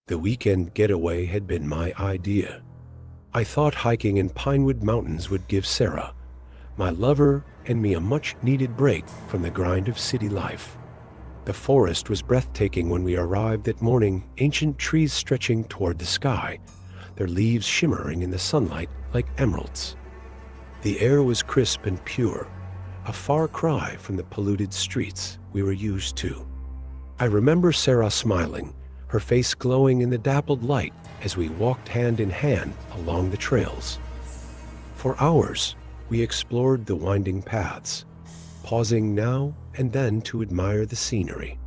The weekend getaway had been my idea. I thought hiking in Pinewood Mountains would give Sarah, my lover, and me a much-needed break from the grind of city life. The forest was breathtaking when we arrived that morning, ancient trees stretching toward the sky, their leaves shimmering in the sunlight like emeralds. The air was crisp and pure, a far cry from the polluted streets we were used to. I remember Sarah smiling, her face glowing in the dappled light as we walked hand in hand along the trails. For hours, we explored the winding paths, pausing now and then to admire the scenery.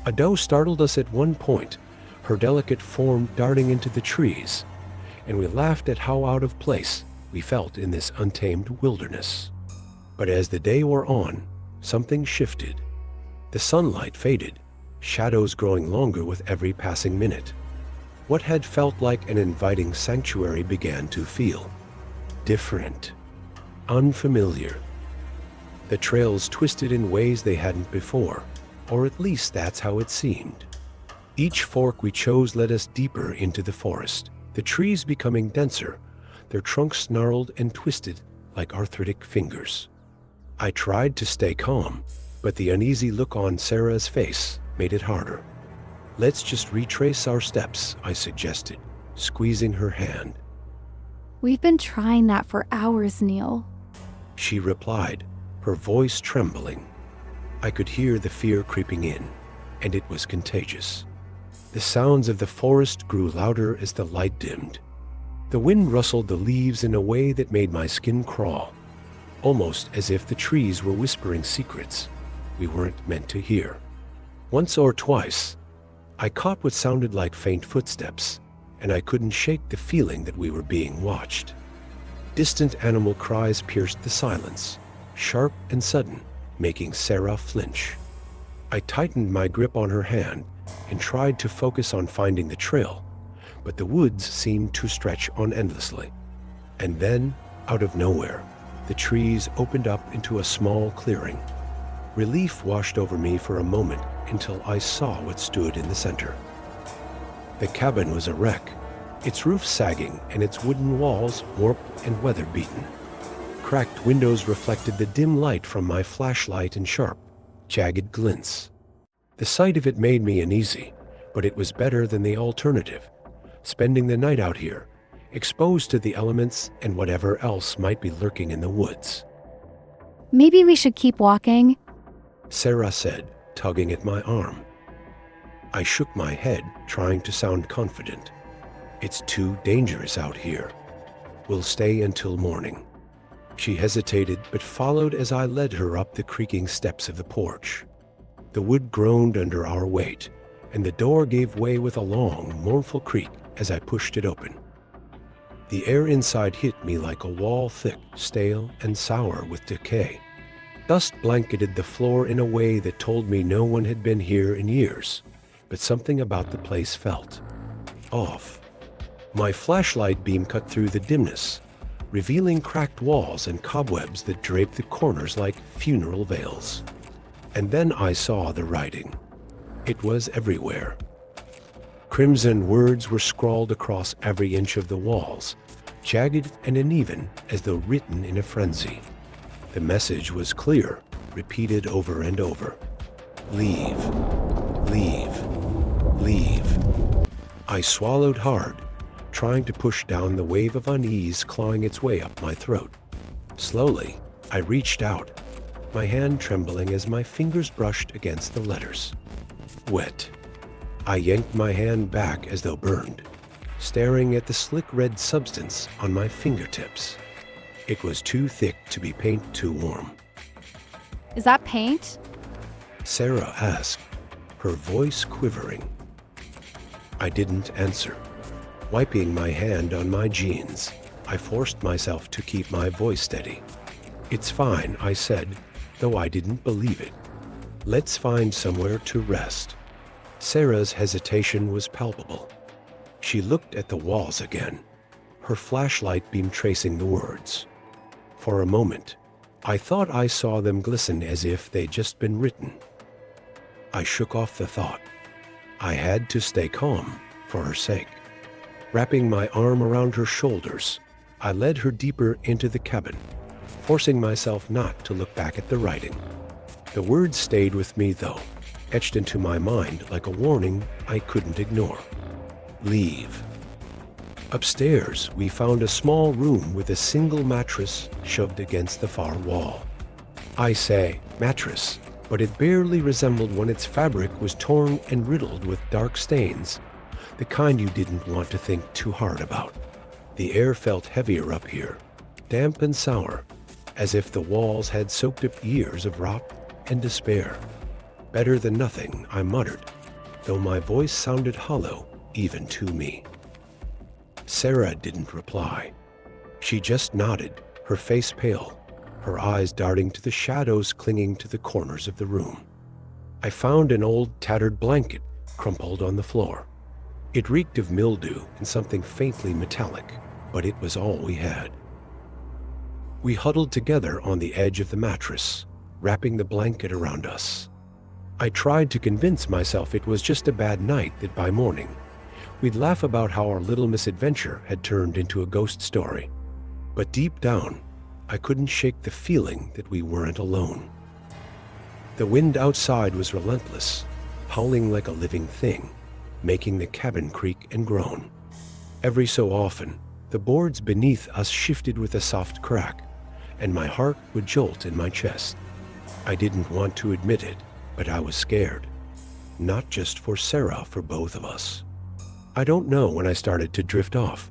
A doe startled us at one point, her delicate form darting into the trees, and we laughed at how out of place we felt in this untamed wilderness. But as the day wore on, something shifted. The sunlight faded, shadows growing longer with every passing minute. What had felt like an inviting sanctuary began to feel different, unfamiliar. The trails twisted in ways they hadn't before, or at least that's how it seemed. Each fork we chose led us deeper into the forest, the trees becoming denser, their trunks snarled and twisted like arthritic fingers. I tried to stay calm, but the uneasy look on Sarah's face made it harder. "Let's just retrace our steps," I suggested, squeezing her hand. We've been trying that for hours, Neil. She replied, her voice trembling. I could hear the fear creeping in, and it was contagious. The sounds of the forest grew louder as the light dimmed. The wind rustled the leaves in a way that made my skin crawl, almost as if the trees were whispering secrets we weren't meant to hear. Once or twice, I caught what sounded like faint footsteps, and I couldn't shake the feeling that we were being watched. Distant animal cries pierced the silence, sharp and sudden, making Sarah flinch. I tightened my grip on her hand and tried to focus on finding the trail, but the woods seemed to stretch on endlessly. And then, out of nowhere, the trees opened up into a small clearing. Relief washed over me for a moment until I saw what stood in the center. The cabin was a wreck, its roof sagging and its wooden walls warped and weather-beaten. Cracked windows reflected the dim light from my flashlight in sharp, jagged glints. The sight of it made me uneasy, but it was better than the alternative, spending the night out here, exposed to the elements and whatever else might be lurking in the woods. Maybe we should keep walking. Sarah said, tugging at my arm. I shook my head, trying to sound confident. It's too dangerous out here. We'll stay until morning. She hesitated, but followed as I led her up the creaking steps of the porch. The wood groaned under our weight, and the door gave way with a long, mournful creak as I pushed it open. The air inside hit me like a wall thick, stale, and sour with decay. Dust blanketed the floor in a way that told me no one had been here in years, but something about the place felt off. My flashlight beam cut through the dimness, revealing cracked walls and cobwebs that draped the corners like funeral veils. And then I saw the writing. It was everywhere. Crimson words were scrawled across every inch of the walls, jagged and uneven as though written in a frenzy. The message was clear, repeated over and over. Leave, leave, leave. I swallowed hard, trying to push down the wave of unease clawing its way up my throat. Slowly, I reached out, my hand trembling as my fingers brushed against the letters. Wet. I yanked my hand back as though burned, staring at the slick red substance on my fingertips. It was too thick to be paint too warm. Is that paint? Sarah asked, her voice quivering. I didn't answer. Wiping my hand on my jeans, I forced myself to keep my voice steady. It's fine, I said, though I didn't believe it. Let's find somewhere to rest. Sarah's hesitation was palpable. She looked at the walls again, her flashlight beam tracing the words. For a moment, I thought I saw them glisten as if they'd just been written. I shook off the thought. I had to stay calm for her sake. Wrapping my arm around her shoulders, I led her deeper into the cabin, forcing myself not to look back at the writing. The words stayed with me though, etched into my mind like a warning I couldn't ignore. Leave. Upstairs, we found a small room with a single mattress shoved against the far wall. I say mattress, but it barely resembled one. Its fabric was torn and riddled with dark stains, the kind you didn't want to think too hard about. The air felt heavier up here, damp and sour, as if the walls had soaked up years of rot and despair. Better than nothing, I muttered, though my voice sounded hollow even to me. Sarah didn't reply. She just nodded, her face pale, her eyes darting to the shadows clinging to the corners of the room. I found an old tattered blanket crumpled on the floor. It reeked of mildew and something faintly metallic, but it was all we had. We huddled together on the edge of the mattress, wrapping the blanket around us. I tried to convince myself it was just a bad night, that by morning we'd laugh about how our little misadventure had turned into a ghost story. But deep down, I couldn't shake the feeling that we weren't alone. The wind outside was relentless, howling like a living thing, making the cabin creak and groan. Every so often, the boards beneath us shifted with a soft crack, and my heart would jolt in my chest. I didn't want to admit it, but I was scared. Not just for Sarah, for both of us. I don't know when I started to drift off,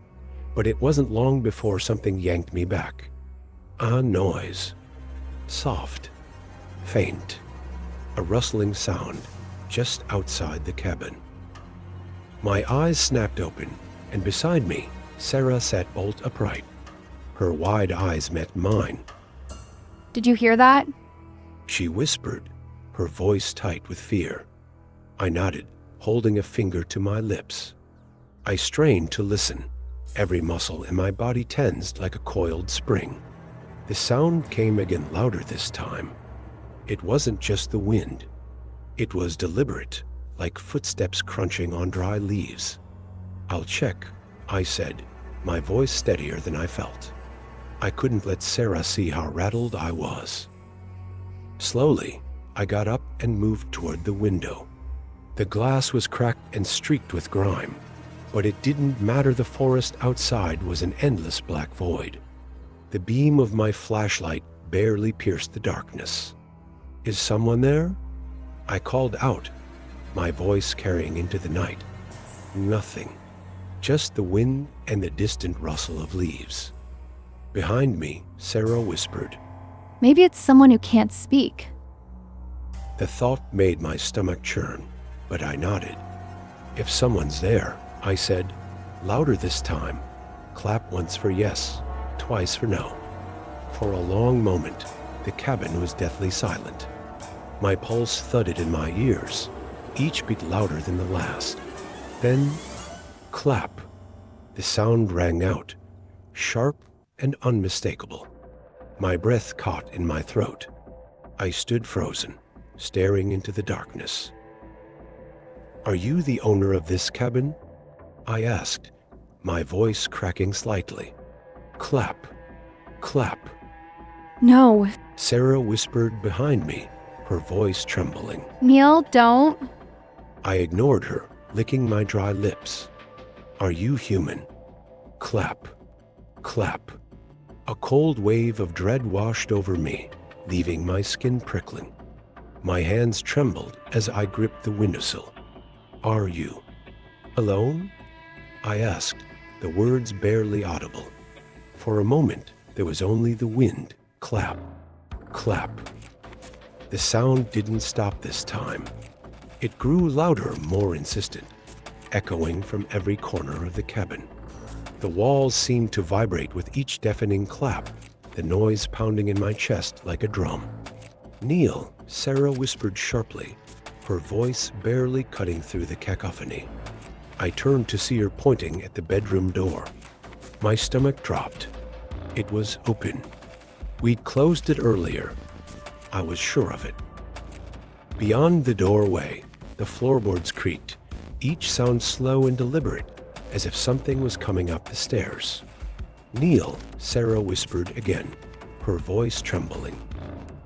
but it wasn't long before something yanked me back. A noise. Soft. Faint. A rustling sound just outside the cabin. My eyes snapped open, and beside me, Sarah sat bolt upright. Her wide eyes met mine. Did you hear that? She whispered, her voice tight with fear. I nodded, holding a finger to my lips. I strained to listen, every muscle in my body tensed like a coiled spring. The sound came again, louder this time. It wasn't just the wind. It was deliberate, like footsteps crunching on dry leaves. I'll check, I said, my voice steadier than I felt. I couldn't let Sarah see how rattled I was. Slowly, I got up and moved toward the window. The glass was cracked and streaked with grime, but it didn't matter. The forest outside was an endless black void. The beam of my flashlight barely pierced the darkness. Is someone there? I called out, my voice carrying into the night. Nothing. Just the wind and the distant rustle of leaves. Behind me, Sarah whispered, Maybe it's someone who can't speak. The thought made my stomach churn, but I nodded. If someone's there, I said, louder this time. Clap once for yes, twice for no. For a long moment, the cabin was deathly silent. My pulse thudded in my ears, each beat louder than the last. Then, clap. The sound rang out, sharp and unmistakable. My breath caught in my throat. I stood frozen, staring into the darkness. Are you the owner of this cabin? I asked, my voice cracking slightly. Clap. Clap. No. Sarah whispered behind me, her voice trembling. Neil, don't. I ignored her, licking my dry lips. Are you human? Clap. Clap. A cold wave of dread washed over me, leaving my skin prickling. My hands trembled as I gripped the windowsill. Are you alone? I asked, the words barely audible. For a moment, there was only the wind. Clap. Clap. The sound didn't stop this time. It grew louder, more insistent, echoing from every corner of the cabin. The walls seemed to vibrate with each deafening clap, the noise pounding in my chest like a drum. Neil, Sarah whispered sharply, her voice barely cutting through the cacophony. I turned to see her pointing at the bedroom door. My stomach dropped. It was open. We'd closed it earlier. I was sure of it. Beyond the doorway, the floorboards creaked, each sound slow and deliberate, as if something was coming up the stairs. "Neil," Sarah whispered again, her voice trembling.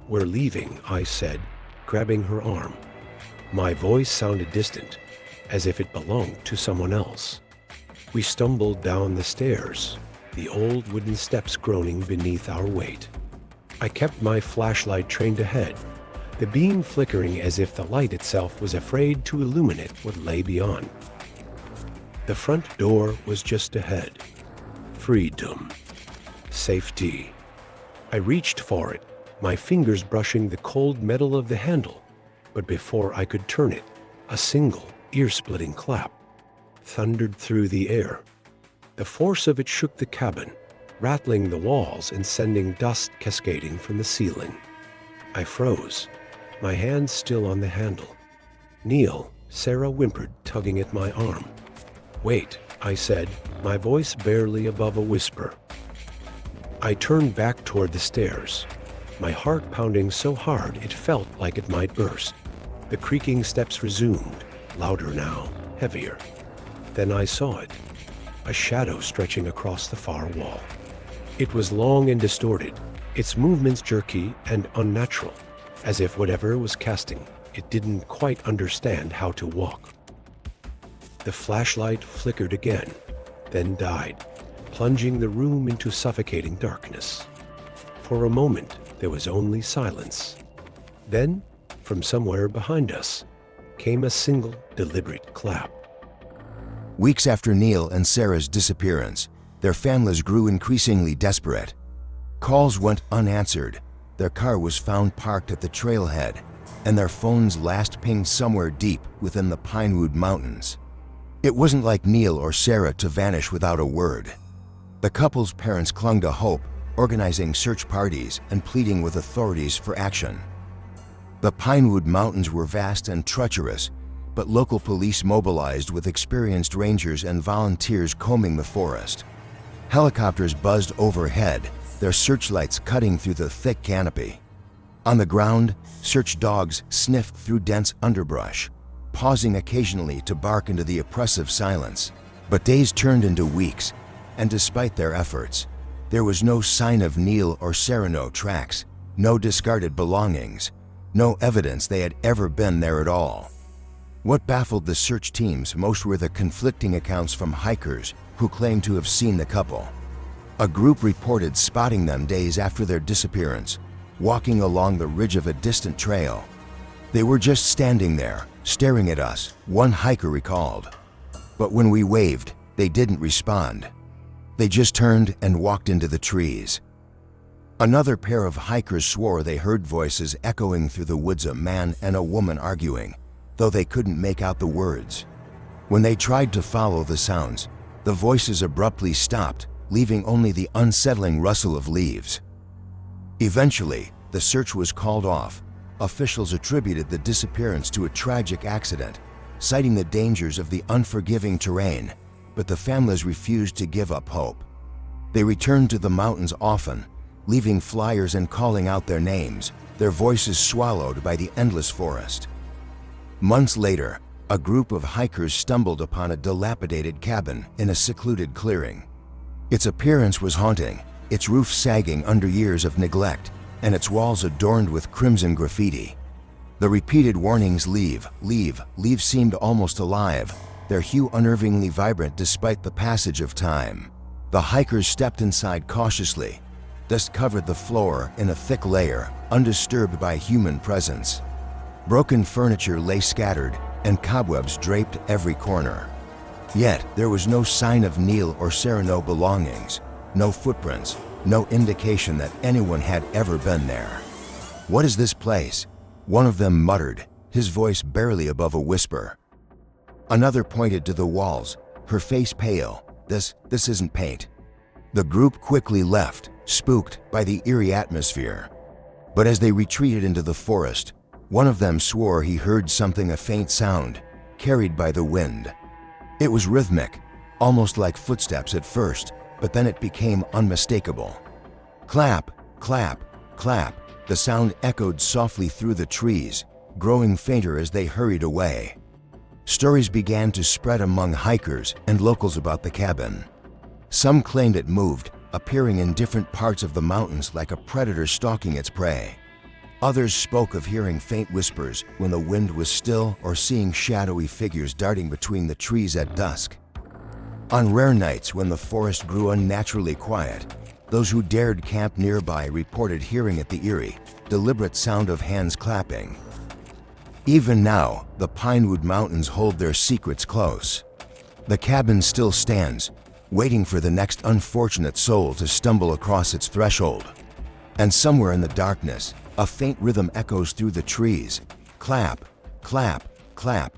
"We're leaving," I said, grabbing her arm. My voice sounded distant, as if it belonged to someone else. We stumbled down the stairs, the old wooden steps groaning beneath our weight. I kept my flashlight trained ahead, the beam flickering as if the light itself was afraid to illuminate what lay beyond. The front door was just ahead. Freedom. Safety. I reached for it, my fingers brushing the cold metal of the handle, but before I could turn it, a single, ear-splitting clap thundered through the air. The force of it shook the cabin, rattling the walls and sending dust cascading from the ceiling. I froze, my hands still on the handle. "Neil," Sarah whimpered, tugging at my arm. "Wait," I said, my voice barely above a whisper. I turned back toward the stairs, my heart pounding so hard it felt like it might burst. The creaking steps resumed, louder now, heavier. Then I saw it, a shadow stretching across the far wall. It was long and distorted, its movements jerky and unnatural, as if whatever was casting it didn't quite understand how to walk. The flashlight flickered again, then died, plunging the room into suffocating darkness. For a moment, there was only silence. Then, from somewhere behind us, came a single, deliberate clap. Weeks after Neil and Sarah's disappearance, their families grew increasingly desperate. Calls went unanswered, their car was found parked at the trailhead, and their phones last pinged somewhere deep within the Pinewood Mountains. It wasn't like Neil or Sarah to vanish without a word. The couple's parents clung to hope, organizing search parties and pleading with authorities for action. The Pinewood Mountains were vast and treacherous, but local police mobilized with experienced rangers and volunteers combing the forest. Helicopters buzzed overhead, their searchlights cutting through the thick canopy. On the ground, search dogs sniffed through dense underbrush, pausing occasionally to bark into the oppressive silence. But days turned into weeks, and despite their efforts, there was no sign of Neil or Sarah, no tracks, no discarded belongings, no evidence they had ever been there at all. What baffled the search teams most were the conflicting accounts from hikers who claimed to have seen the couple. A group reported spotting them days after their disappearance, walking along the ridge of a distant trail. "They were just standing there, staring at us," one hiker recalled. "But when we waved, they didn't respond. They just turned and walked into the trees." Another pair of hikers swore they heard voices echoing through the woods, a man and a woman arguing, though they couldn't make out the words. When they tried to follow the sounds, the voices abruptly stopped, leaving only the unsettling rustle of leaves. Eventually, the search was called off. Officials attributed the disappearance to a tragic accident, citing the dangers of the unforgiving terrain, but the families refused to give up hope. They returned to the mountains often, leaving flyers and calling out their names, their voices swallowed by the endless forest. Months later, a group of hikers stumbled upon a dilapidated cabin in a secluded clearing. Its appearance was haunting, its roof sagging under years of neglect, and its walls adorned with crimson graffiti. The repeated warnings, "Leave, leave, leave," seemed almost alive, their hue unnervingly vibrant despite the passage of time. The hikers stepped inside cautiously. Dust covered the floor in a thick layer, undisturbed by human presence. Broken furniture lay scattered, and cobwebs draped every corner. Yet there was no sign of Neil or Sarah, no belongings, no footprints, no indication that anyone had ever been there. "What is this place?" one of them muttered, his voice barely above a whisper. Another pointed to the walls, her face pale. This isn't paint." The group quickly left, spooked by the eerie atmosphere. But as they retreated into the forest, one of them swore he heard something, a faint sound, carried by the wind. It was rhythmic, almost like footsteps at first, but then it became unmistakable. Clap, clap, clap. The sound echoed softly through the trees, growing fainter as they hurried away. Stories began to spread among hikers and locals about the cabin. Some claimed it moved, appearing in different parts of the mountains like a predator stalking its prey. Others spoke of hearing faint whispers when the wind was still or seeing shadowy figures darting between the trees at dusk. On rare nights when the forest grew unnaturally quiet, those who dared camp nearby reported hearing at the eerie, deliberate sound of hands clapping. Even now, the Pinewood Mountains hold their secrets close. The cabin still stands, waiting for the next unfortunate soul to stumble across its threshold. And somewhere in the darkness, a faint rhythm echoes through the trees. Clap, clap, clap.